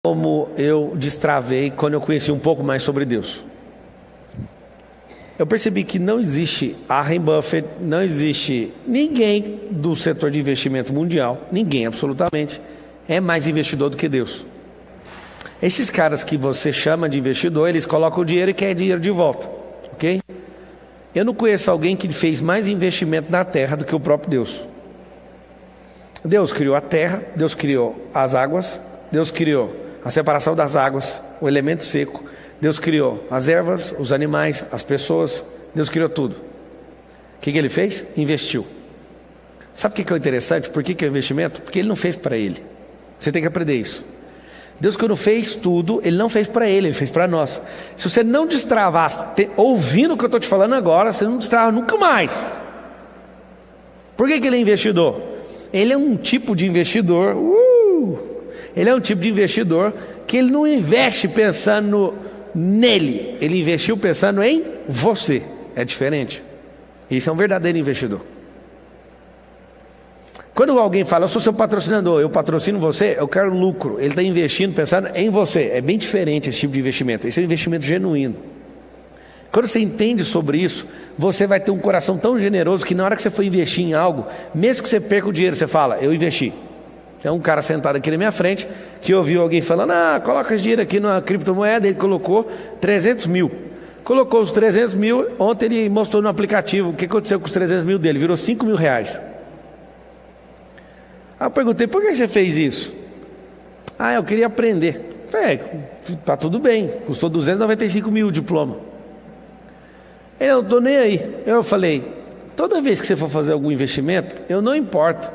como eu destravei quando eu conheci um pouco mais sobre Deus. Eu percebi que não existe Warren Buffett, não existe ninguém do setor de investimento mundial, ninguém absolutamente, é mais investidor do que Deus. Esses caras que você chama de investidor, eles colocam o dinheiro e querem dinheiro de volta, ok? Eu não conheço alguém que fez mais investimento na terra do que o próprio Deus. Deus criou a terra, Deus criou as águas, Deus criou a separação das águas, o elemento seco, Deus criou as ervas, os animais, as pessoas, Deus criou tudo. O que ele fez? Investiu. Sabe o que é interessante? Por que é investimento? Porque ele não fez para ele. Você tem que aprender isso. Deus, quando fez tudo, ele não fez para ele fez para nós. Se você não destravar, ouvindo o que eu estou te falando agora, você não destrava nunca mais. Por que ele é investidor? Ele é um tipo de investidor, ele é um tipo de investidor que ele não investe pensando nele, ele investiu pensando em você. É diferente. Isso é um verdadeiro investidor. Quando alguém fala, eu sou seu patrocinador, eu patrocino você, eu quero lucro, ele está investindo pensando em você. É bem diferente esse tipo de investimento. Esse é um investimento genuíno. Quando você entende sobre isso, você vai ter um coração tão generoso que na hora que você for investir em algo, mesmo que você perca o dinheiro, você fala, eu investi. Tem um cara sentado aqui na minha frente que ouviu alguém falando, coloca esse dinheiro aqui na criptomoeda. Ele colocou 300 mil. Colocou os 300 mil, ontem ele mostrou no aplicativo o que aconteceu com os 300 mil dele, virou 5 mil reais. Aí eu perguntei, por que você fez isso? Eu queria aprender. Falei, tá tudo bem, custou 295 mil o diploma. Ele, eu não estou nem aí. Eu falei, toda vez que você for fazer algum investimento, eu não importo.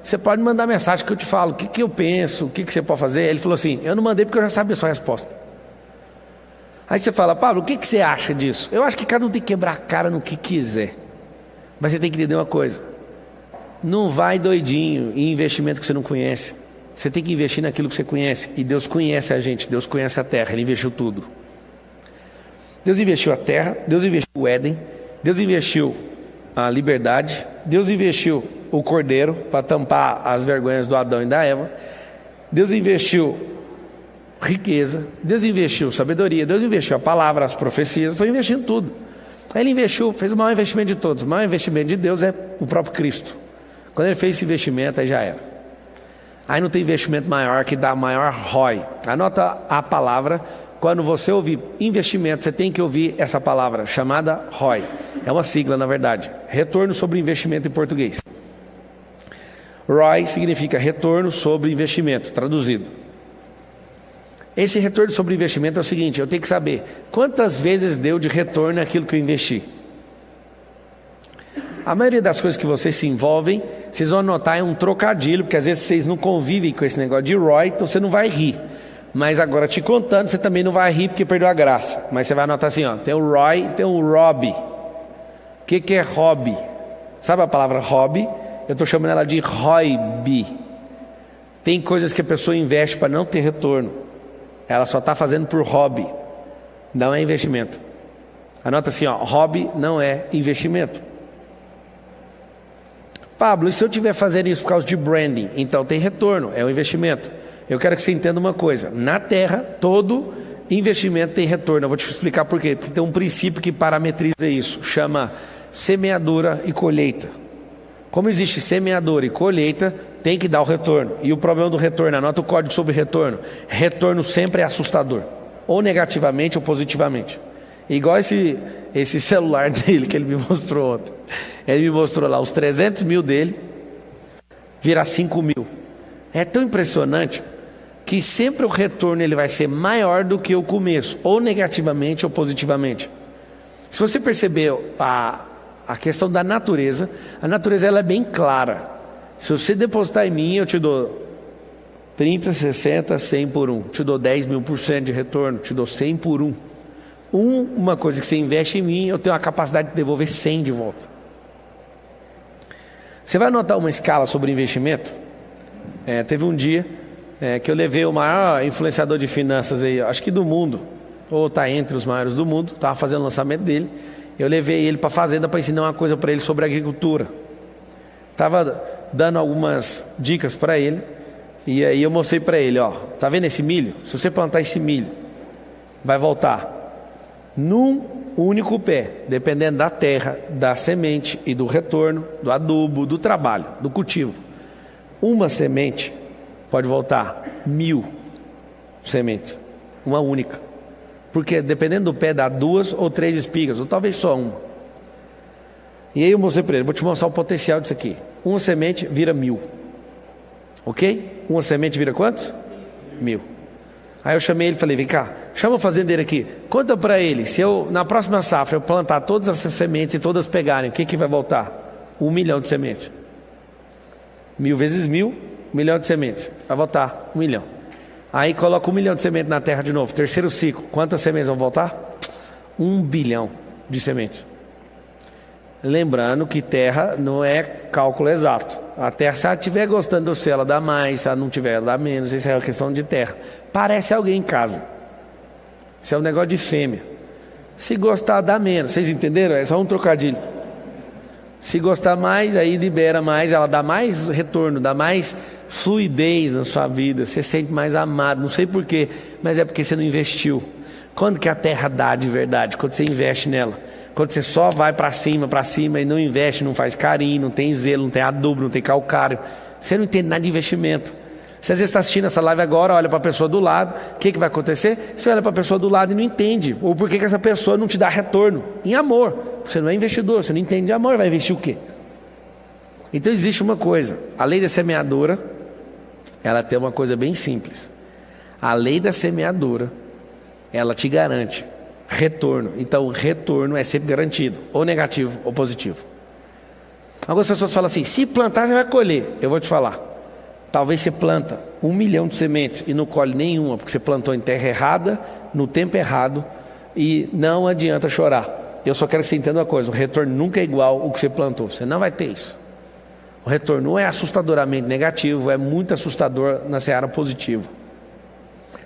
Você pode mandar mensagem que eu te falo, o que eu penso, o que você pode fazer. Ele falou assim, eu não mandei porque eu já sabia a sua resposta. Aí você fala, Pablo, o que você acha disso? Eu acho que cada um tem que quebrar a cara no que quiser. Mas você tem que entender uma coisa. Não vai doidinho em investimento que você não conhece. Você tem que investir naquilo que você conhece. E Deus conhece a gente, Deus conhece a terra, Ele investiu tudo. Deus investiu a terra, Deus investiu o Éden, Deus investiu a liberdade, Deus investiu o cordeiro para tampar as vergonhas do Adão e da Eva, Deus investiu riqueza, Deus investiu sabedoria, Deus investiu a palavra, as profecias, foi investindo tudo. Aí Ele investiu, fez o maior investimento de todos. O maior investimento de Deus é o próprio Cristo. Quando Ele fez esse investimento, aí já era. Aí não tem investimento maior que dá maior ROI. Anota a palavra. Quando você ouvir investimento, você tem que ouvir essa palavra, chamada ROI. É uma sigla, na verdade. Retorno sobre investimento em português. ROI significa retorno sobre investimento, traduzido. Esse retorno sobre investimento é o seguinte, eu tenho que saber quantas vezes deu de retorno aquilo que eu investi. A maioria das coisas que vocês se envolvem, vocês vão anotar em um trocadilho, porque às vezes vocês não convivem com esse negócio de ROI, então você não vai rir. Mas agora te contando, você também não vai rir porque perdeu a graça. Mas você vai anotar assim, tem o ROI e tem o ROB. O que é hobby? Sabe a palavra hobby? Eu estou chamando ela de ROIB. Tem coisas que a pessoa investe para não ter retorno. Ela só está fazendo por hobby. Não é investimento. Anota assim, hobby não é investimento. Pablo, e se eu estiver fazendo isso por causa de branding? Então tem retorno, é um investimento. Eu quero que você entenda uma coisa. Na terra, todo investimento tem retorno. Eu vou te explicar por quê. Porque tem um princípio que parametriza isso. Chama semeadura e colheita. Como existe semeadura e colheita, tem que dar o retorno. E o problema do retorno, anota o código sobre retorno. Retorno sempre é assustador. Ou negativamente ou positivamente. Igual esse celular dele que ele me mostrou ontem. Ele me mostrou lá os 300 mil dele, virar 5 mil. É tão impressionante que sempre o retorno ele vai ser maior do que o começo, ou negativamente ou positivamente. Se você perceber a questão da natureza, a natureza ela é bem clara. Se você depositar em mim, eu te dou 30, 60, 100 por 1. Te dou 10.000% de retorno, te dou 100 por 1. Uma coisa que você investe em mim, eu tenho a capacidade de devolver 100 de volta. Você vai anotar uma escala sobre investimento? Teve um dia que eu levei o maior influenciador de finanças aí, acho que do mundo, ou está entre os maiores do mundo, estava fazendo o lançamento dele. Eu levei ele para a fazenda para ensinar uma coisa para ele sobre agricultura. Estava dando algumas dicas para ele. E aí eu mostrei para ele, ó, tá vendo esse milho? Se você plantar esse milho, vai voltar num único pé, dependendo da terra, da semente e do retorno, do adubo, do trabalho, do cultivo. Uma semente pode voltar 1000 sementes, uma única. Porque dependendo do pé dá 2 ou 3 espigas, ou talvez só uma. E aí eu mostrei para ele, vou te mostrar o potencial disso aqui. Uma semente vira 1000. Ok? Uma semente vira quantos? 1000. Aí eu chamei ele e falei, vem cá, chama o fazendeiro aqui, conta para ele, se eu na próxima safra eu plantar todas essas sementes e todas pegarem, o que vai voltar? 1 milhão de sementes. 1000 vezes 1000, 1 milhão de sementes. Vai voltar 1 milhão. Aí coloca 1 milhão de sementes na terra de novo. Terceiro ciclo, quantas sementes vão voltar? 1 bilhão de sementes. Lembrando que terra não é cálculo exato. A terra, se ela estiver gostando do céu, ela dá mais. Se ela não tiver, ela dá menos. Isso é uma questão de terra. Parece alguém em casa. Isso é um negócio de fêmea. Se gostar, dá menos. Vocês entenderam? É só um trocadilho. Se gostar mais, aí libera mais. Ela dá mais retorno, dá mais fluidez na sua vida. Você se sente mais amado. Não sei porquê, mas é porque você não investiu. Quando que a terra dá de verdade? Quando você investe nela. Quando você só vai para cima e não investe, não faz carinho, não tem zelo, não tem adubo, não tem calcário, você não entende nada de investimento. Você às vezes está assistindo essa live agora, olha para a pessoa do lado, o que vai acontecer? Você olha para a pessoa do lado e não entende, ou por que essa pessoa não te dá retorno? Em amor. Você não é investidor, você não entende de amor, vai investir o quê? Então existe uma coisa, a lei da semeadora, ela tem uma coisa bem simples. A lei da semeadora, ela te garante retorno. Então o retorno é sempre garantido, ou negativo ou positivo. Algumas pessoas falam assim, se plantar você vai colher. Eu vou te falar, talvez você planta 1 milhão de sementes e não colhe nenhuma, porque você plantou em terra errada, no tempo errado, e não adianta chorar. Eu só quero que você entenda uma coisa, o retorno nunca é igual ao que você plantou. Você não vai ter isso. O retorno não é assustadoramente negativo, é muito assustador na seara positiva.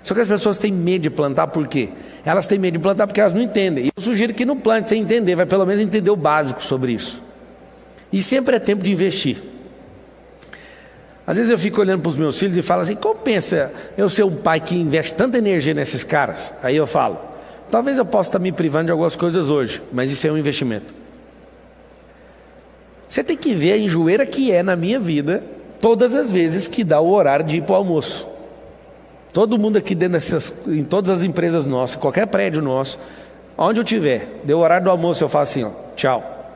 Só que as pessoas têm medo de plantar, por quê? Elas têm medo de plantar porque elas não entendem. E eu sugiro que não plante sem entender, vai pelo menos entender o básico sobre isso. E sempre é tempo de investir. Às vezes eu fico olhando para os meus filhos e falo assim, compensa eu ser um pai que investe tanta energia nesses caras? Aí eu falo, talvez eu possa estar me privando de algumas coisas hoje, mas isso é um investimento. Você tem que ver a enjoeira que é na minha vida, todas as vezes que dá o horário de ir para o almoço. Todo mundo aqui dentro em todas as empresas nossas, qualquer prédio nosso, onde eu tiver, deu o horário do almoço, eu falo assim, ó, tchau.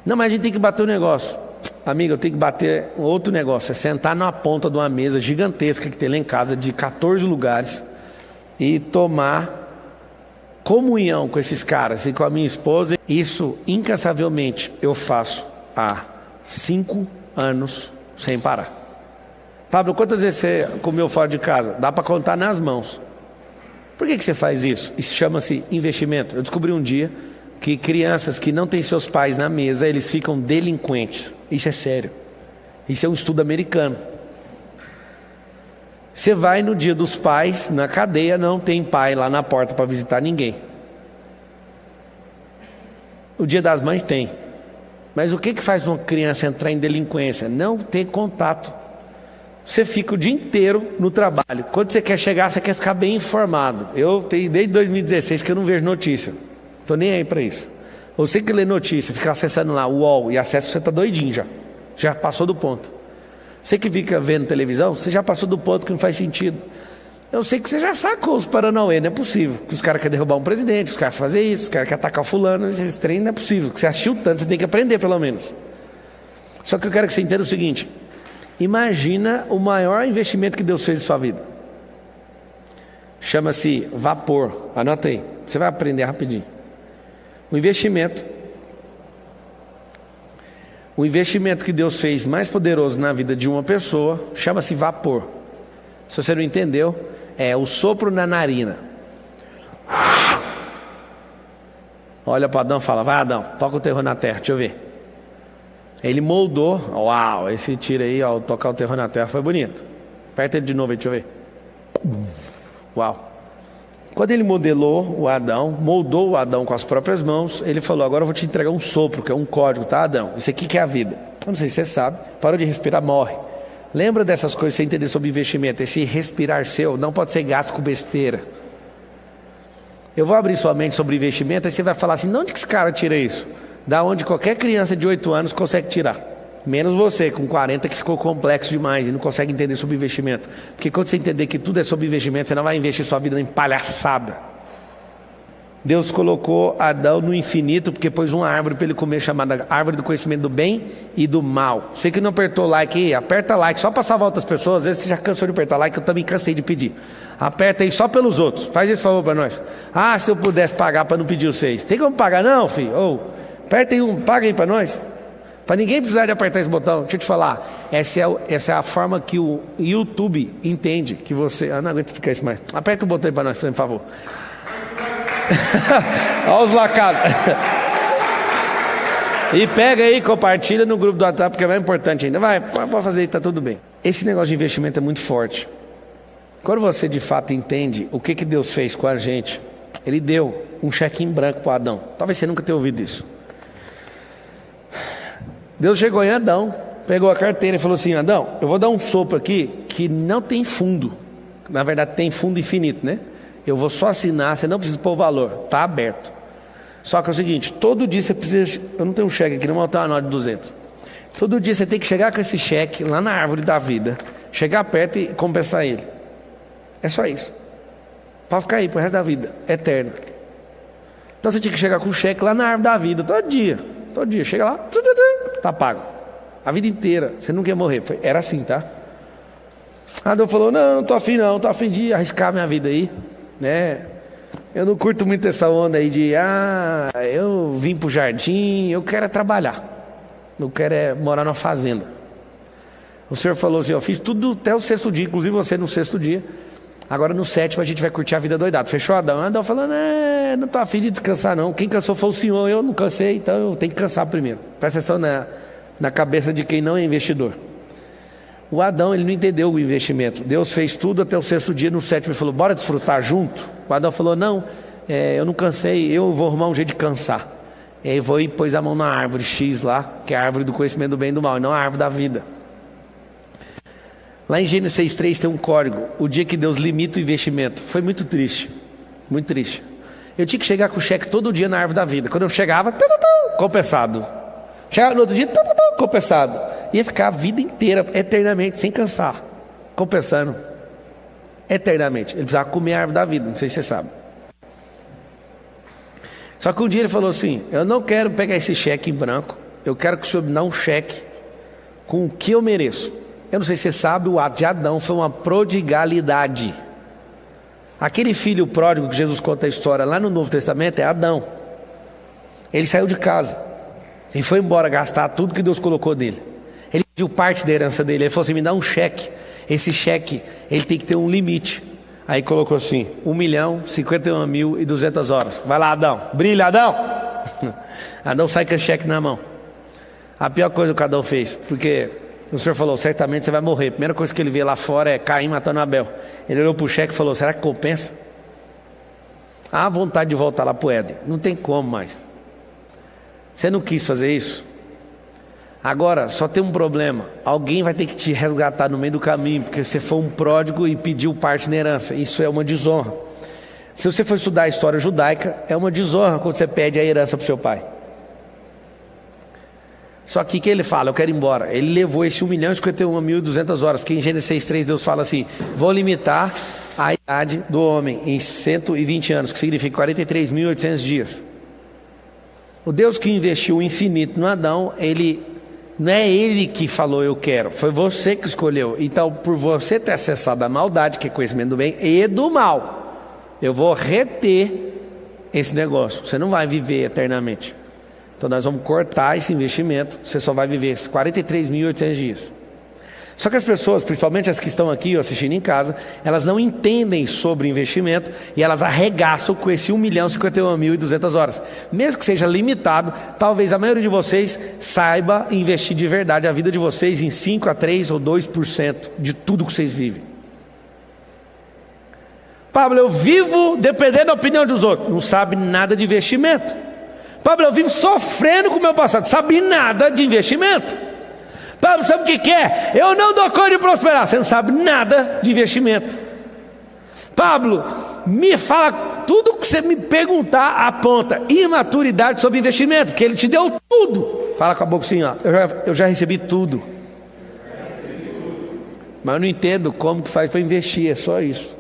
Não, mas a gente tem que bater um negócio. Amigo, eu tenho que bater outro negócio, é sentar na ponta de uma mesa gigantesca que tem lá em casa, de 14 lugares, e tomar comunhão com esses caras e com a minha esposa. Isso, incansavelmente, eu faço há 5 anos sem parar. Pablo, quantas vezes você comeu fora de casa? Dá para contar nas mãos. Por que você faz isso? Isso chama-se investimento. Eu descobri um dia que crianças que não têm seus pais na mesa, eles ficam delinquentes. Isso é sério. Isso é um estudo americano. Você vai no dia dos pais, na cadeia, não tem pai lá na porta para visitar ninguém. O dia das mães tem. Mas o que faz uma criança entrar em delinquência? Não ter contato. Você fica o dia inteiro no trabalho. Quando você quer chegar, você quer ficar bem informado. Eu tenho desde 2016 que eu não vejo notícia. Estou nem aí para isso. Você que lê notícia, fica acessando lá o UOL e acessa, você está doidinho já. Já passou do ponto. Você que fica vendo televisão, você já passou do ponto que não faz sentido. Eu sei que você já sacou os paranauê, não é possível. Que os caras querem derrubar um presidente, os caras querem fazer isso, os caras querem atacar o fulano, esse trem não é possível. Que você assistiu tanto, você tem que aprender pelo menos. Só que eu quero que você entenda o seguinte. Imagina o maior investimento que Deus fez em sua vida. Chama-se vapor. Anota aí, você vai aprender rapidinho. O investimento que Deus fez mais poderoso na vida de uma pessoa chama-se vapor. Se você não entendeu, é o sopro na narina. Olha para Adão e fala, vai Adão, toca o terror na terra, deixa eu ver. Ele moldou, uau, esse tiro aí, ó, tocar o terror na terra foi bonito. Aperta ele de novo aí, deixa eu ver. Uau. Quando ele moldou o Adão com as próprias mãos, ele falou, agora eu vou te entregar um sopro, que é um código, tá Adão? Isso aqui que é a vida. Eu não sei se você sabe, parou de respirar, morre. Lembra dessas coisas, você entender sobre investimento. Esse respirar seu não pode ser gasto com besteira. Eu vou abrir sua mente sobre investimento, aí você vai falar assim, de onde que esse cara tira isso? Da onde qualquer criança de 8 anos consegue tirar. Menos você, com 40, que ficou complexo demais e não consegue entender sobre investimento. Porque quando você entender que tudo é sobre investimento, você não vai investir sua vida em palhaçada. Deus colocou Adão no infinito, porque pôs uma árvore para ele comer, chamada árvore do conhecimento do bem e do mal. Você que não apertou like aí, aperta like, só para salvar outras pessoas. Às vezes você já cansou de apertar like, eu também cansei de pedir. Aperta aí só pelos outros, faz esse favor para nós. Ah, se eu pudesse pagar para não pedir vocês. Tem como pagar não, filho? Aperta aí paga aí para nós. Para ninguém precisar de apertar esse botão. Deixa eu te falar, essa é a forma que o YouTube entende que você... não aguento explicar isso mais. Aperta o botão aí para nós, por favor. Olha os lacados. E pega aí, compartilha no grupo do WhatsApp, porque é mais importante ainda. Pode fazer aí, tá tudo bem. Esse negócio de investimento é muito forte. Quando você de fato entende o que Deus fez com a gente, Ele deu um cheque em branco para Adão. Talvez você nunca tenha ouvido isso. Deus chegou em Adão, pegou a carteira e falou assim: Adão, eu vou dar um sopro aqui que não tem fundo. Na verdade tem fundo infinito, né? Eu vou só assinar, você não precisa pôr o valor, está aberto. Só que é o seguinte, todo dia você precisa... Eu não tenho um cheque aqui, não vou botar uma nota de 200. Todo dia você tem que chegar com esse cheque lá na árvore da vida, chegar perto e compensar ele. É só isso. Para ficar aí pro resto da vida, eterno. Então você tinha que chegar com o cheque lá na árvore da vida, todo dia. Chega lá, tá pago. A vida inteira, você não quer morrer. Era assim, tá? Adão falou, não tô afim não, tô afim de arriscar minha vida aí, né? Eu não curto muito essa onda aí de, eu vim pro jardim, eu quero é trabalhar. Eu quero é morar numa fazenda. O Senhor falou assim, eu fiz tudo até o 6º dia, inclusive você no 6º dia. Agora no 7º a gente vai curtir a vida doidado. Fechou, Adão? Adão falou, não tô afim de descansar não. Quem cansou foi o Senhor, eu não cansei, então eu tenho que cansar primeiro. Presta atenção na cabeça de quem não é investidor. O Adão, ele não entendeu o investimento. Deus fez tudo até o 6º dia, no 7º ele falou, bora desfrutar junto? O Adão falou, não, eu não cansei, eu vou arrumar um jeito de cansar. E aí foi e pôs a mão na árvore X lá, que é a árvore do conhecimento do bem e do mal, e não a árvore da vida. Lá em Gênesis 6:3 tem um código, o dia que Deus limita o investimento. Foi muito triste, muito triste. Eu tinha que chegar com o cheque todo dia na árvore da vida. Quando eu chegava, compensado. Chegava no outro dia, compensado. Ia ficar a vida inteira, eternamente, sem cansar, compensando, eternamente. Ele precisava comer a árvore da vida, não sei se você sabe. Só que um dia ele falou assim, eu não quero pegar esse cheque em branco, eu quero que o Senhor me dê um cheque com o que eu mereço. Eu não sei se você sabe, o ato de Adão foi uma prodigalidade. Aquele filho pródigo que Jesus conta a história lá no Novo Testamento é Adão. Ele saiu de casa e foi embora gastar tudo que Deus colocou nele. Ele pediu parte da herança dele, ele falou assim, me dá um cheque. Esse cheque, ele tem que ter um limite. Aí colocou assim, 1.051.200 horas. Vai lá, Adão, brilha, Adão. Adão sai com esse cheque na mão. A pior coisa que Adão fez, porque o Senhor falou, certamente você vai morrer. A primeira coisa que ele vê lá fora é Caim matando Abel. Ele olhou para o cheque e falou, será que compensa? Há vontade de voltar lá para o Éden, não tem como mais. Você não quis fazer isso? Agora, só tem um problema. Alguém vai ter que te resgatar no meio do caminho, porque você foi um pródigo e pediu parte na herança. Isso é uma desonra. Se você for estudar a história judaica, é uma desonra quando você pede a herança para o seu pai. Só que o que ele fala? Eu quero ir embora. Ele levou esse 1.051.200 horas, porque em Gênesis 6:3 Deus fala assim, vou limitar a idade do homem em 120 anos, que significa 43.800 dias. O Deus que investiu o infinito no Adão, não é ele que falou eu quero, foi você que escolheu. Então, por você ter acessado a maldade, que é conhecimento do bem e do mal, eu vou reter esse negócio. Você não vai viver eternamente. Então nós vamos cortar esse investimento. Você só vai viver 43.800 dias. Só que as pessoas, principalmente as que estão aqui assistindo em casa, elas não entendem sobre investimento e elas arregaçam com esse 1.051.200 horas. Mesmo que seja limitado, talvez a maioria de vocês saiba investir de verdade a vida de vocês em 5 a 3 ou 2% de tudo que vocês vivem. Pablo, eu vivo dependendo da opinião dos outros. Não sabe nada de investimento. Pablo, eu vivo sofrendo com o meu passado. Sabe nada de investimento. Pablo, sabe o que é? Eu não dou conta de prosperar. Você não sabe nada de investimento. Pablo, me fala tudo que você me perguntar, aponta imaturidade sobre investimento, porque ele te deu tudo. Fala com a boca assim, ó, eu já recebi tudo. Mas eu não entendo como que faz para investir, é só isso.